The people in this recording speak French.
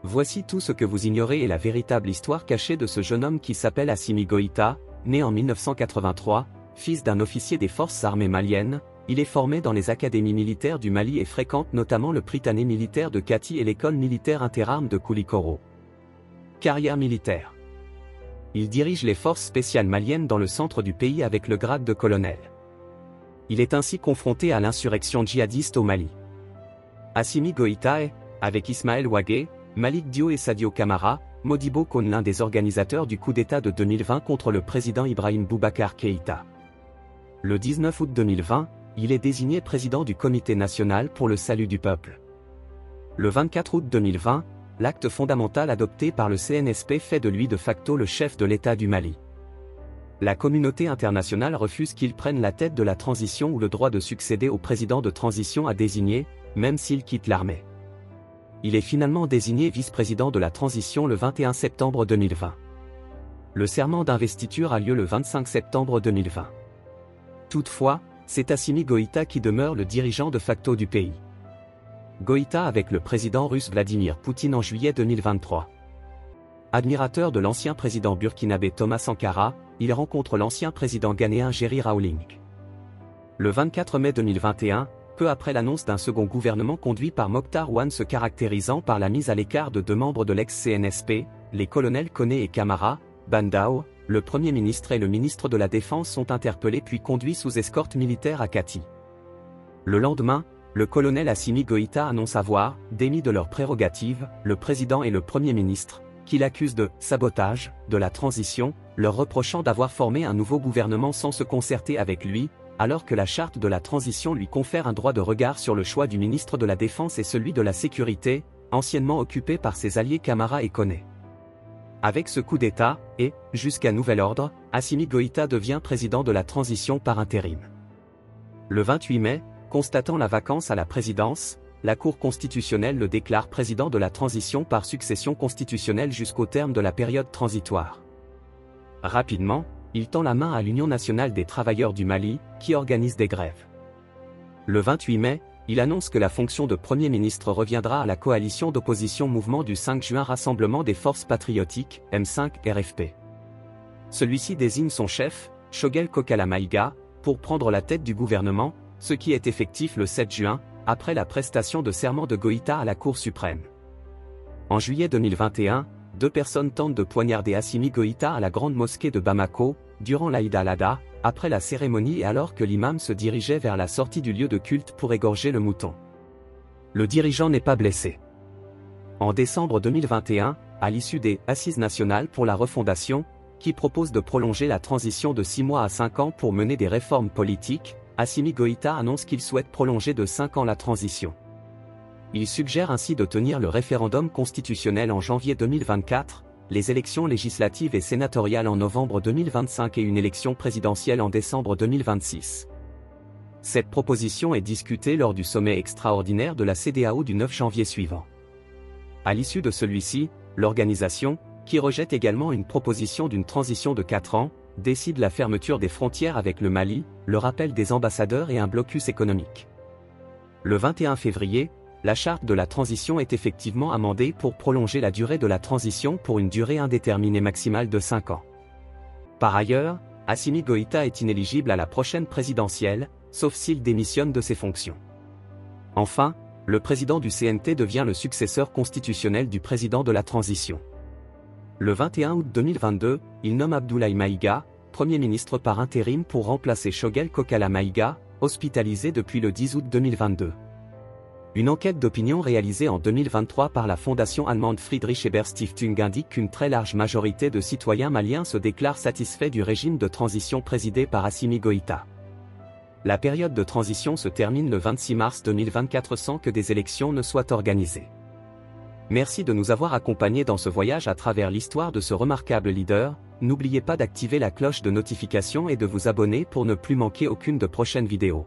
Voici tout ce que vous ignorez et la véritable histoire cachée de ce jeune homme qui s'appelle Assimi Goïta, né en 1983, fils d'un officier des forces armées maliennes. Il est formé dans les académies militaires du Mali et fréquente notamment le Prytanée militaire de Kati et l'école militaire interarmes de Koulikoro. Carrière militaire. Il dirige les forces spéciales maliennes dans le centre du pays avec le grade de colonel. Il est ainsi confronté à l'insurrection djihadiste au Mali. Assimi Goïta est, avec Ismaël Ouagé, Malik Dio et Sadio Kamara, Modibo Kone, l'un des organisateurs du coup d'État de 2020 contre le président Ibrahim Boubacar Keïta. Le 19 août 2020, il est désigné président du Comité national pour le salut du peuple. Le 24 août 2020, l'acte fondamental adopté par le CNSP fait de lui de facto le chef de l'État du Mali. La communauté internationale refuse qu'il prenne la tête de la transition ou le droit de succéder au président de transition à désigner, même s'il quitte l'armée. Il est finalement désigné vice-président de la transition le 21 septembre 2020. Le serment d'investiture a lieu le 25 septembre 2020. Toutefois, c'est Assimi Goïta qui demeure le dirigeant de facto du pays. Goïta avec le président russe Vladimir Poutine en juillet 2023. Admirateur de l'ancien président burkinabé Thomas Sankara, il rencontre l'ancien président ghanéen Jerry Rawlings. Le 24 mai 2021, peu après l'annonce d'un second gouvernement conduit par Mokhtar Ouane se caractérisant par la mise à l'écart de deux membres de l'ex-CNSP, les colonels Koné et Kamara, Bandao, le Premier ministre et le ministre de la Défense sont interpellés puis conduits sous escorte militaire à Kati. Le lendemain, le colonel Assimi Goïta annonce avoir démis de leurs prérogatives le président et le Premier ministre, qu'il accuse de sabotage de la transition, leur reprochant d'avoir formé un nouveau gouvernement sans se concerter avec lui, alors que la charte de la transition lui confère un droit de regard sur le choix du ministre de la Défense et celui de la Sécurité, anciennement occupé par ses alliés Kamara et Koné. Avec ce coup d'État, et, jusqu'à nouvel ordre, Assimi Goïta devient président de la transition par intérim. Le 28 mai, constatant la vacance à la présidence, la Cour constitutionnelle le déclare président de la transition par succession constitutionnelle jusqu'au terme de la période transitoire. Rapidement, il tend la main à l'Union nationale des travailleurs du Mali, qui organise des grèves. Le 28 mai, il annonce que la fonction de Premier ministre reviendra à la coalition d'opposition Mouvement du 5 juin Rassemblement des Forces Patriotiques, M5 RFP. Celui-ci désigne son chef, Choguel Kokala Maïga, pour prendre la tête du gouvernement, ce qui est effectif le 7 juin, après la prestation de serment de Goïta à la Cour suprême. En juillet 2021, deux personnes tentent de poignarder Assimi Goïta à la grande mosquée de Bamako, durant l'Aïd al-Adha, après la cérémonie et alors que l'imam se dirigeait vers la sortie du lieu de culte pour égorger le mouton. Le dirigeant n'est pas blessé. En décembre 2021, à l'issue des Assises nationales pour la refondation, qui propose de prolonger la transition de 6 mois à 5 ans pour mener des réformes politiques, Assimi Goïta annonce qu'il souhaite prolonger de 5 ans la transition. Il suggère ainsi de tenir le référendum constitutionnel en janvier 2024, les élections législatives et sénatoriales en novembre 2025 et une élection présidentielle en décembre 2026. Cette proposition est discutée lors du sommet extraordinaire de la CEDEAO du 9 janvier suivant. À l'issue de celui-ci, l'organisation, qui rejette également une proposition d'une transition de 4 ans, décide la fermeture des frontières avec le Mali, le rappel des ambassadeurs et un blocus économique. Le 21 février, la charte de la transition est effectivement amendée pour prolonger la durée de la transition pour une durée indéterminée maximale de 5 ans. Par ailleurs, Assimi Goïta est inéligible à la prochaine présidentielle, sauf s'il démissionne de ses fonctions. Enfin, le président du CNT devient le successeur constitutionnel du président de la transition. Le 21 août 2022, il nomme Abdoulaye Maïga, Premier ministre par intérim pour remplacer Choguel Kokala Maïga, hospitalisé depuis le 10 août 2022. Une enquête d'opinion réalisée en 2023 par la fondation allemande Friedrich Ebert Stiftung indique qu'une très large majorité de citoyens maliens se déclarent satisfaits du régime de transition présidé par Assimi Goïta. La période de transition se termine le 26 mars 2024 sans que des élections ne soient organisées. Merci de nous avoir accompagnés dans ce voyage à travers l'histoire de ce remarquable leader. N'oubliez pas d'activer la cloche de notification et de vous abonner pour ne plus manquer aucune de prochaines vidéos.